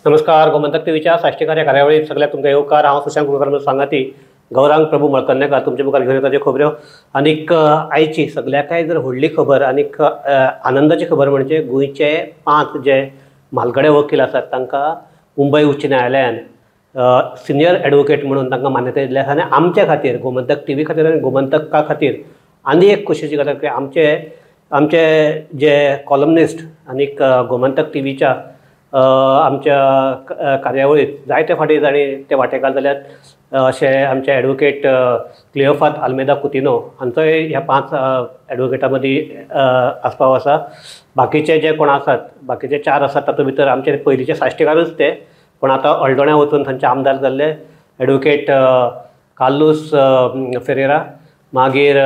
नमस्कार. गोमंतक टीव्हीच्या साष्टीकार या कार्यावळीत सगळ्याक तुमकां येवकार. हांव सुशांत कुलकर्णी सांगाती गौरांग प्रभू मळकन्नेकार तुमचे मुखार घेवन येता ज्यो खबऱ्यो. आनीक आयची सगळ्याकाय जर व्हडली खबर आनीक आनंदाची खबर म्हणजे गोंयचे 5 जे म्हालगडे वकील आसात तांकां मुंबय उच्च न्यायालयान सिनियर एडवोकेट म्हणून तांकां मान्यताय दिल्या आसा. आनी आमच्या खातीर गोमंतक टीव्ही खातीर आनी गोमंतका खातीर आनी एक खोशयेची गजाल की आमचे जे कॉलमनिस्ट आनीक गोमंतक टीव्हीच्या आमच्या कार्यावळीत जायते फाटी तांणी ते वांटेकार जाल्यात. अशे आमचे एडवोकेट क्लियोफात आल्मेदा कुतिनो हांचोय ह्या 5 एडवोकेटां मदीं आस्पाव आसा. बाकीचे जे कोण आसात बाकीचे 4 आसात तातूंत भितर आमचे पयलींचे साश्टीकारूच ते, पण आतां ऑल्डोण्या वचून थंयचे आमदार जाल्ले एडवोकेट कार्लोस फेरेरा, मागीर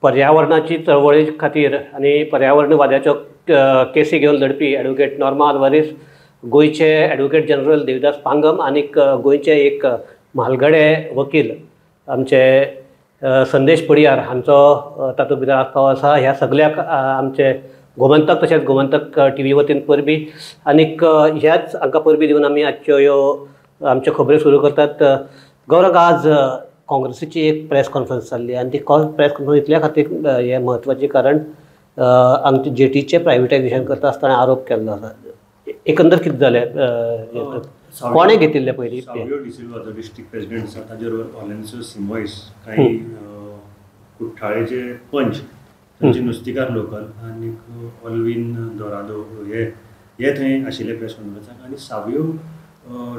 पर्यावरणाची चळवळी खातीर आनी पर्यावरणवाद्याच्यो केसी घेवन लढपी एडवोकेट नॉर्मा आल्वारीस, गोंयचे एडवोकेट जनरल देविदास पांगम आनीक गोंयचे एक म्हालगडे वकील आमचे संदेश पडियार हांचो तातूंत भितर आस्पाव आसा. ह्या सगळ्याक आमचे गोमंतक तशेंच गोमंतक टीव्ही वतीन परबी आनीक ह्याच हांकां परबी दिवन आमी आजच्यो ह्यो आमच्यो खबऱ्यो सुरू करतात. गौरव, आज काँग्रेसीची एक प्रेस कॉन्फरन्स जाल्ली आनी ती प्रेस कॉन्फरन्स इतल्या खातीर हें म्हत्वाचें कारण आमचे जेटीचे प्रायवेटायजेशन करता आसतना आरोप केल्लो आसा. एकंदर कितें जालें, कोणें घेतिल्लें पयलीं? सावियो डिसिल्वा जो डिस्ट्रिक्ट प्रेसिडेंट आसा ताजे बरोबर ऑलेन्सो सिमोयस, काही कुठ्ठाळेचे पंच, तांचे नुस्तीकार लोकल आनीक ऑल्विन दोरादो हे थंय आशिल्ले प्रेस कॉन्फरन्साक. आनी सावियो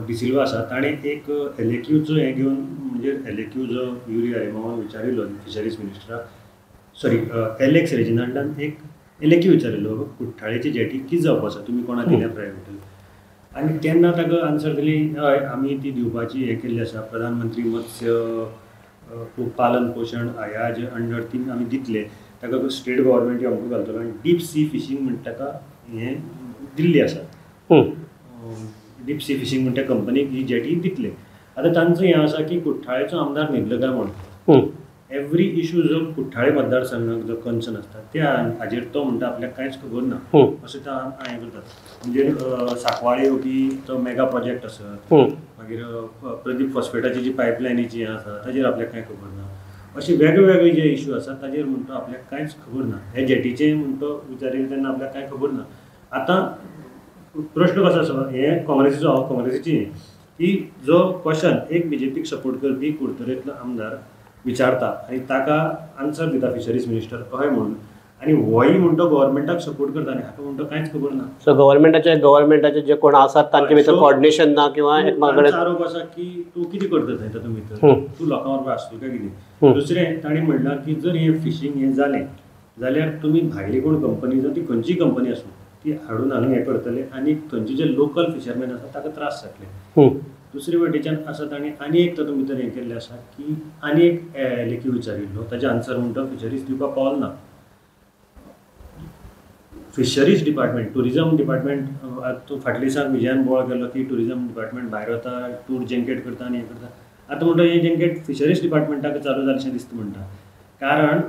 डिसिल्वा आसा ताणें एक एलेक्यूचो हें घेवन, म्हणजे एलेक्यू जो युरी आरेमावान विचारिल्लो फिशरीज मिनिस्टराक, सॉरी एलेक्स रेजिनाल्डान एक एलेक्यू विचारिल्लो कुठ्ठाळेची जेटी कितें जावपाक आसा, तुमी कोणाक दिल्या प्रायवेट. आनी तेन्ना ताका आन्सर दिली, हय आमी ती दिवपाची हें केल्ली आसा, प्रधानमंत्री मत्स्य पालन पोशण आयाज अंडर ती आमी दितले. ताका स्टेट गव्हर्मेंट अमको घालतलो आनी डीप सी फिशींग म्हण ताका हें दिल्ली आसा. डीप सी फिशींग म्हण त्या कंपनीक ही जेटी दितले. आतां तांचो हें आसा की कुठ्ठाळेचो आमदार न्हिदलो काय म्हण एवरी इशू जो कुठ्ठाळे मतदारसंघाक जो कन्सर्न आसता त्या हाजेर तो म्हणटा आपल्याक कांयच खबर ना अशें तो हें करतात. म्हणजे सांकवाळे येवपी तो मेगा प्रोजेक्ट आसत, मागीर प्रदीप फॉस्फेटाची जी पायपलायनीची हें आसा ताजेर आपल्याक कांय खबर ना. अशे वेगळे जे इशू आसात ताजेर म्हणटा आपल्याक कांयच खबर ना. हे जेटीचे म्हणतो विचारिल्ले तेन्ना आपल्याक कांय खबर ना. आतां प्रश्न कसो आसा, हें काँग्रेसीची की जो क्वेश्चन एक बीजेपीक सपोर्ट करपी कुडतरेंतलो आमदार विचारता आनी ताका आन्सर दिता फिशरीज मिनिस्टर कशें म्हणून, आनी होय म्हणतो गव्हर्मेंटाक सपोर्ट करता आनी हाका म्हणतो कांयच खबर ना. सो गव्हर्मेंटाचे जे कोण आसात तांचे भितर कोऑर्डिनेशन ना किंवा आरोप आसा की तूं कितें करता थंय तातूंत भितर, तूं लोकां बरोबर आसतो काय कितें. दुसरें ताणें म्हणलां की जर हें फिशींग हें जालें जाल्यार तुमी भायली कोण कंपनी जावं ती खंयची कंपनी आसूं ती हाडून हांगा हें करतले आनी थंयचे जे लोकल फिशरमॅन आसा ताका त्रास जातले. दुसरे वाटेच्यान आसा ताणें आनी एक तातूंत भितर हें केल्लें आसा की आनी एक लेखी विचारिल्लो, ताजे आन्सर म्हणटा फिशरीज दिवपाक पावल ना. फिशरीज डिपार्टमेंट, टुरिजम डिपार्टमेंट, तूं फाटल्या दिसाक विजयान बोवाळ केल्लो की टुरिजम डिपार्टमेंट भायर वता, टूर जेंकेट करता आनी हें करता. आतां म्हणटा हें जेंकेट फिशरीज डिपार्टमेंटाक चालू जालेशें दिसता म्हणटा. कारण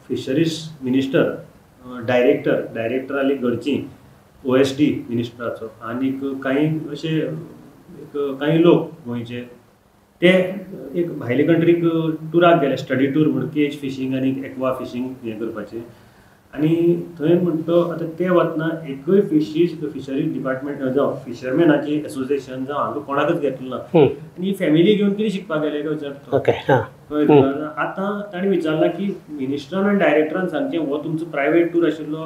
फिशरीज मिनिस्टर डायरेक्टर आली घरची OSD मिनिस्टराचो आनीक काही लोक गोंयचे ते एक भायले कंट्रीक टुराक गेले, स्टडी टूर म्हणून केज फिशींग आनी एक्वा फिशींग हें करपाचें. आनी थंय म्हणटा आतां ते वतना एकूय फिशरीज डिपार्टमेंट जावं फिशरमॅनाची एसोसिएशन जावं हांगा कोणाकच घेतलो ना. आनी फॅमिली घेवन कितें शिकपाक गेले काय विचारता. आतां ताणें विचारलां की मिनिस्टरान आनी डायरेक्टरान सांगचें हो तुमचो प्रायवेट टूर आशिल्लो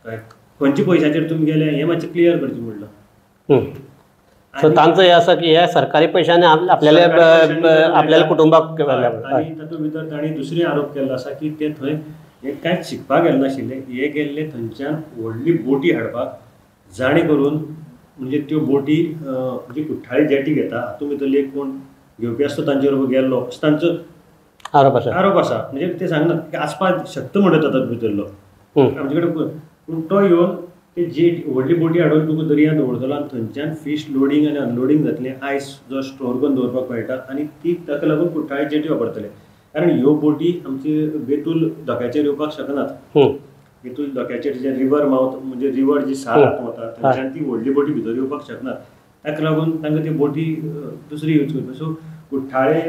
काय खंयच्या पयशांचेर तुमी गेले हें मातशें क्लियर करचें म्हणलां. सो तांचो हें आसा की हे सरकारी पयशांनी आपल्याल्या कुटुंबाक. आनी तातूंत भितर ताणें दुसरे आरोप केल्लो आसा की ते थंय हे कांयच शिकपाक गेले नाशिल्ले, हे गेल्ले थंयच्यान व्हडली बोटी हाडपाक, जाणे करून म्हणजे त्यो बोटी म्हणजे कुठ्ठाळे जेटी घेता हातूंत भितरले कोण घेवपी आसता तांचे बरोबर गेल्लो असो तांचो आरोप आसा. म्हणजे ते सांगनात की आसपाक शकता म्हणटा तातूंत भितरलो आमचे कडेन, पूण तो येवन ते जी व्हडली बोटी हाडून तुका दर्यांत दवरतलो आनी थंयच्यान फीश लोडींग आनी अनलोडींग जातलें, आयस जो स्टोर करून दवरपाक मेळटा आनी ती ताका लागून कुठ्ठाळे जेटी वापरतले. कारण ह्यो बोटी आमचे बेतूल धोक्याचेर येवपाक शकनात. बेतूल धोक्याचेर जे रिवर मावथ म्हणजे रिवर जी साल वता थंयच्यान ती व्हडली बोटी भितर येवपाक शकनात. ताका लागून तांकां त्यो बोटी दुसरी यूज करता. सो कुठ्ठाळे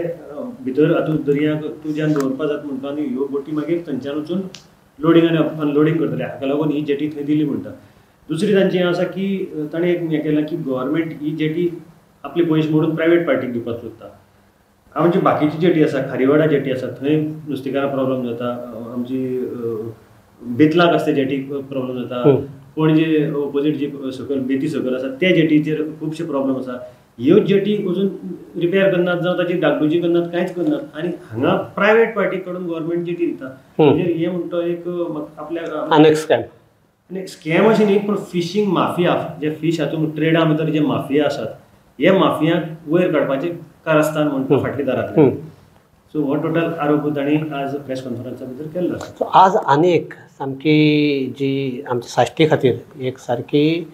भितर हातूंत दर्याक तुज्यान दवरपा जाता म्हणटा आनी ह्यो बोटी मागीर थंयच्यान वचून लोडिंग आनी अनलोडिंग करतले. हाका लागून ही जेटी थंय दिली म्हणटा. दुसरी तांची हें आसा की ताणें एक हें केलां की गव्हर्मेंट ही जेटी आपले पयशे मोडून प्रायवेट पार्टीक दिवपाक सोदता. आमची बाकीची जेटी आसा, खारीवाडा जेटी आसा, थंय नुस्तेकारांक प्रॉब्लम जाता. आमची बेतलाक आसता जेटीक प्रॉब्लम जाता. पणजे ऑपोजीट जी सकयल बेती सकयल आसा त्या जेटीचेर खुबशे प्रॉब्लम आसा. ह्यो जेटी अजून रिपेर करनात जावं ताची डागडुजी करनात, कांयच करनात. आनी हांगा प्रायवेट पार्टी कडून गव्हर्मेंट जेटी दिता. म्हणजे हे म्हणटा एक आपल्या अनेक स्कॅम आनी स्कॅम अशें न्ही, पूण फिशींग माफिया, जे फीश हातूंत ट्रेडा भितर जे माफिया आसात, हे माफियांक वयर काडपाचें कारस्थान म्हणटा फाटल्या दारांतल्यान. सो हो टोटल आरोप तांणी आज प्रेस कॉन्फरन्सा भितर केल्लो. सो आज आनी एक सामकी जी आमच्या साश्टी खातीर एक सारकी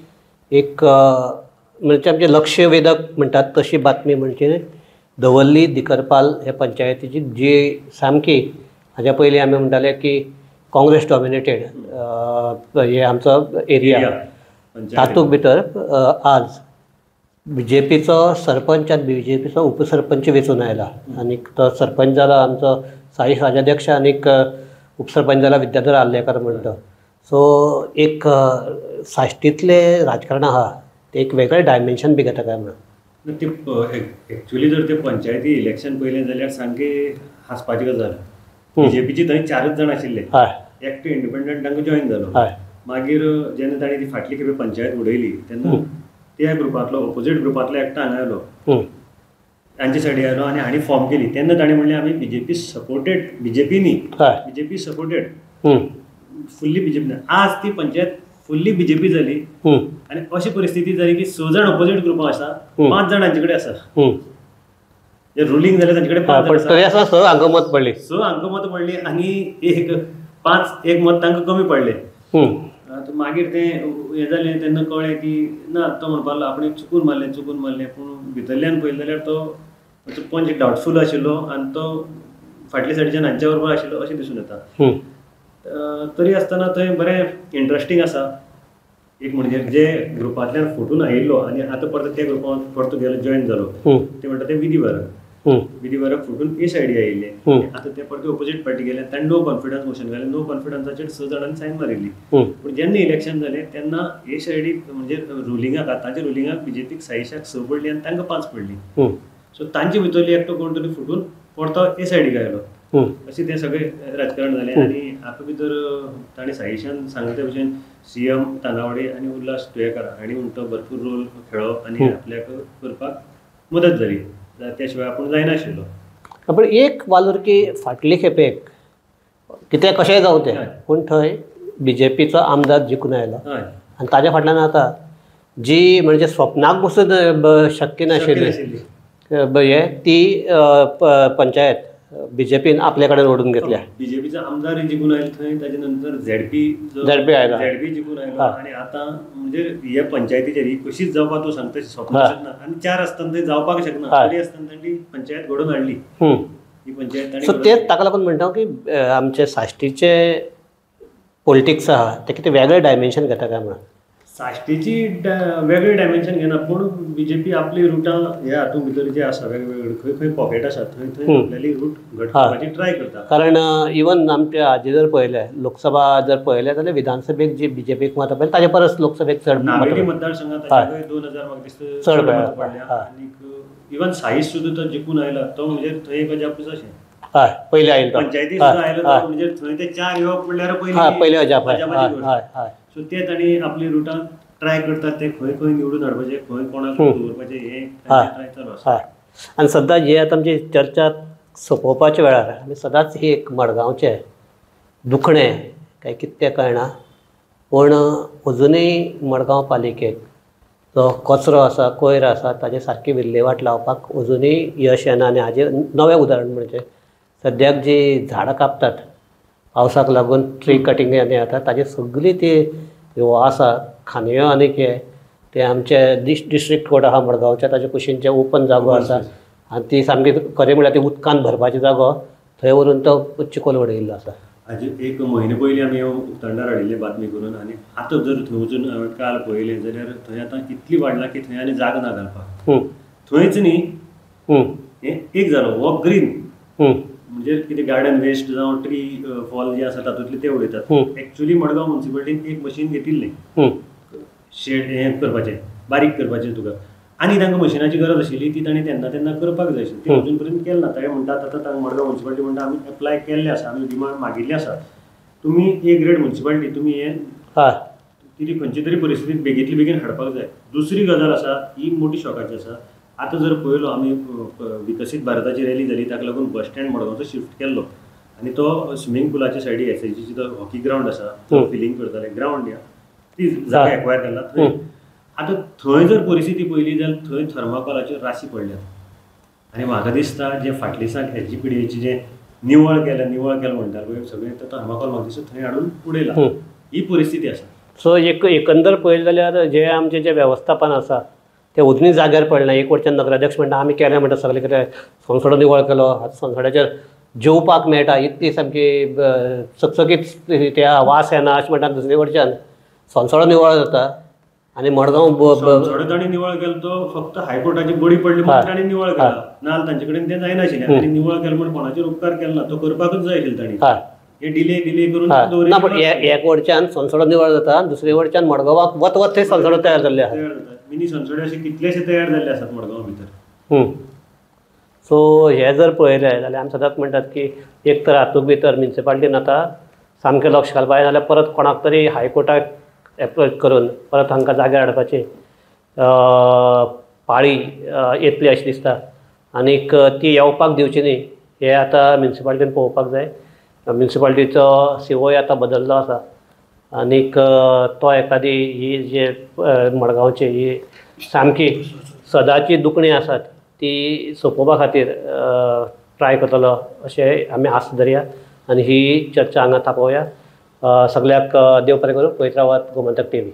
एक म्हणजे आमचे लक्ष वेधक म्हणटात तशी बातमी म्हणजे दवर्ली दिकरपाल हे पंचायतीची जी सामकी हाज्या पयलीं आमी म्हणटाले की काँग्रेस डॉमिनेटेड हे आमचो एरिया, तातूंत भितर आज BJPचो सरपंच आनी BJPचो उपसरपंच वेंचून आयला. आनीक तो सरपंच जाला आमचो साईश राजाध्यक्ष, आनीक उपसरपंच जाला विद्याधर आर्लेकर म्हणटा. सो एक साश्टीतले राजकारण आहा ते एक वेगळें डायमेन्शन बी घेता काय म्हणून. ते एक्चुअली जर ते पंचायती इलेक्शन पयलें जाल्यार सामकें हांसपाची गजाल. BJPची थंय 4च जाण आशिल्ले. एकटो इंडिपेंडंट तांकां जॉयन जालो. मागीर जेन्ना ताणें ती फाटली खेपे पंचायत उडयली तेन्ना त्या ग्रुपांतलो ऑपोजीट ग्रुपांतलो एकटो हांगा आयलो, तांचे सायडीन आयलो आनी हांणी फॉर्म केली. तेन्ना ताणें म्हणलें आमी BJP सपोर्टेड, BJP न्ही, BJP सपोर्टेड, फुल्ली BJP ना. आज ती पंचायत फुल्ली BJP जाली आनी अशी परिस्थिती जाली की 6 जाण ऑपोजीट ग्रुपां आसा, 5 जाणांचे कडेन आसा. जे रुलींग जालें तांचे कडेन 5 जाण आसा. 6 हांगा मत पडली, 6 हांकां मत पडली आनी एक 5 मत तांकां कमी पडले. मागीर तें हें जालें तेन्ना कळ्ळें की ना, तो म्हणपाक लागलो आपणें चुकून मारलें. पूण भितरल्यान पळयलें जाल्यार तो पंच डावटफूल आशिल्लो आनी तो फाटल्या सायडीच्यान हांच्या बरोबर आशिल्लो अशें दिसून येता. तरी आसतना थंय बरें इंट्रस्टींग आसा. एक म्हणजे जे ग्रुपांतल्यान फुटून आयिल्लो आनी आतां परत त्या ग्रुपांत परतो गेलो जॉयन जालो, ते म्हणटा ते विधीवरक फुटून ए सायडी आयिल्ले. आतां ते परत ऑपोजीट पार्टी गेले, ताणें नो कॉन्फिडन्स मोशन घालें. नो कॉन्फिडन्साचेर 6 जाणांनी सायन मारिल्ली. पूण जेन्ना इलेक्शन जालें तेन्ना ए सायडीक म्हणजे रुलिंगाक, आतांच्या रुलिंगाक BJPक साईशाक 6 पडली आनी तांकां 5 पडली. सो तांचे भितरली एकटो कोण तरी फुटून परतो ए सायडीक आयलो. अशें तें सगळें राजकारण जालें. आनी हाका भितर ताणें साईशान सांगले त्या भशेन CM तानावडे आनी उल्हास तुयेकार हांणी म्हणटा भरपूर रोल खेळप आनी आपल्याक करपाक मदत जाली. त्या शिवाय आपूण जायनाशिल्लो. पण एक वालोर की फाटली खेपेक कितें कशेंय जावं तें, पूण थंय BJPचो आमदार जिखून आयलो आनी ताज्या फाटल्यान आतां जी म्हणजे स्वप्नाक पसून शक्य नाशिल्ली हे ती पंचायत BJPन आपल्या कडेन ओडून घेतल्या. BJPचो आमदार जिखून आयलो थंय. ताजे नंतर ZP आयलो, जिखून आयलो. आनी आतां म्हणजे हे पंचायतीचेर ही कशीच जावपा तूं सांगता स्वप्न शकना. आनी 4 आसतना थंय जावपाक शकना. तरी आसतना तांणी पंचायत घडोवन हाडली ही पंचायत. सो तेच ताका लागून म्हणटा की आमचे साश्टीचे पॉलिटिक्स आहा ते कितें वेगळें डायमेन्शन घेता काय म्हणून. साश्टीची वेगळी डायमेन्शन घेना, पूण BJP आपली रुटां ह्या हातूंत भितर जे आसा वेगवेगळे खंय खंय पॉकेट आसा थंय आपल्याली रूट घडपाची ट्राय करता. कारण इवन आमच्या हाजे जर पळयलें लोकसभा जर पळयलें जाल्यार विधानसभेक जी BJPक मतां पडली ताजे परस लोकसभेक चड नावेली मतदारसंघात 2000 म्हाका दिसता चड पडल्या. आनीक इवन साईश सुद्दां तो जिखून आयला. तो म्हणजे थंय एक अजापूच अशें पयलीं आयलो पंचायती सुद्दां आयलो म्हणजे थंय ते 4 येवप म्हणल्यार पयलीं अजापाची गोश्ट. सो ते तांणी आपली रुटां ट्राय करतात. ते खंय खंय निवडून हाडपाचें, खंय कोणाक दवरपाचें हें ट्राय चालू आसा. आनी सद्दां जी आतां आमची चर्चा सोंपोवपाच्या वेळार आमी सदांच ही एक मडगांवचें दुखणें काय कितें तें कळना, पूण अजुनूय मडगांव पालिकेक जो कचरो आसा, कोयर आसा ताजे सारकी विल्हेवाट लावपाक अजुनूय यश येना. आनी हाजें नवें उदाहरण म्हणजे सद्याक जी झाडां कापतात पावसाक लागून ट्री कटिंग आनी आता ताजी सगळी ती ह्यो आसा खांदयो आनी ते आमचे डिस्ट्रिक्ट कोर्ट आहा मडगांवच्या ताजे कुशीनचे ओपन जागो आसा आनी ती सामकी खरें म्हळ्यार ती उदकान भरपाची जागो थंय व्हरून तो चिखल उडयल्लो आसा. हाजे एक म्हयने पयलीं आमी उक्ताडार हाडिल्ले बातमी करून आनी आतां जर थंय वचून काल पळयलें जाल्यार थंय आतां इतली वाडला की थंय आनी जागा ना घालपाक. थंयच न्ही हें एक जालो हो ग्रीन म्हणजे कितें गार्डन वेस्ट जावं ट्री फॉल जे आसा तातूंतले ते उडयतात. एक्चुअली मडगांव म्युन्सिपालिटीन एक मशीन घेतिल्लें शेड हें करपाचें बारीक करपाचें तुका आनी तांकां मशिनाची गरज आशिल्ली ती ताणें तेन्ना करपाक जाय आशिल्ली. ती अजून पर्यंत केलें ना. ताणें म्हणटात आतां मडगांव म्युन्सिपालिटी म्हणटा आमी एप्लाय केल्लें आसा आमी डिमांड मागिल्ली आसा. तुमी ए ग्रेड म्युन्सिपालिटी तुमी हें कितें खंयचे तरी परिस्थितींत बेगींतली बेगीन हाडपाक जाय. दुसरी गजाल आसा ही मोठी शॉकाची आसा. आतां जर पळयलो आमी विकसीत भारताची रॅली जाली ताका लागून बस स्टँड मडगांवचो शिफ्ट केल्लो आनी तो स्विमींग पुलाच्या सायडीक एसआयजीची तो हॉकी ग्रावंड आसा तो फिलिंग करताले ग्रावंड या ती जागा एक्वायर केला थंय. आतां थंय जर परिस्थिती पयली जाल्यार थंय थर्माकोलाच्यो राशी पडल्यात आनी म्हाका दिसता जे फाटल्या दिसाक एचजीपीडीएची जे निवळ केलें म्हणटा पळय सगळें तो थर्माकोल म्हाका दिसता थंय हाडून उडयला. ही परिस्थिती आसा. सो एकंदर पळयलें जाल्यार जे आमचें जें वेवस्थापन आसा तें अजुनूय जाग्यार पडलें ना. एक वटच्यान नगराध्यक्ष म्हणटा आमी केलें म्हणटा सगळें कितें संसडो निवळ केलो आतां संसडाचेर जेवपाक मेळटा इतली सामकी चकचकीत त्या वास येना अशें म्हणटा. दुसरे वटच्यान संसडो निवळ जाता आनी मडगांव संसडो ताणी निवळ केलो तो फक्त हायकोर्टाची बडी पडली म्हणून ताणी निवळ केला नाजाल्यार तांचे कडेन तें जायनाशिल्लें. ताणी निवळ केलो म्हण कोणाचेर उपकार केलो ना तो करपाकूच जाय आशिल्लो ताणी. हे डिले करून ना पण एक वटच्यान संसडो निवळ जाता दुसरे वटच्यान मडगांवाक वत थंय संसडो तयार जाल्ले आसा. मिनी संसडे अशे कितलेशे तयार जाल्ले आसात मडगांवा भितर. सो हे जर पळयलें जाल्यार आमी सदांच म्हणटात की एक तर हातूंत भितर म्युन्सिपालिटीन आतां सामकें लक्ष घालपाक जाय नाजाल्यार परत कोणाक तरी हायकोर्टाक एप्रोच करून परत हांकां जाग्यार हाडपाची पाळी येतली अशें दिसता. आनीक ती येवपाक दिवची न्ही हें आतां म्युन्सिपालिटीन पळोवपाक जाय. म्युन्सिपालिटीचो सीओय आतां बदल्लो आसा आनीक तो एखादी ही जे मडगांवची ही सामकी सदांची दुखणी आसात ती सोंपोवपा खातीर ट्राय करतलो अशें आमी आस्त धरया आनी ही चर्चा हांगा तापोवया. सगळ्याक देव बरें करूं. पळयत रावात गोमंतक टीव्ही.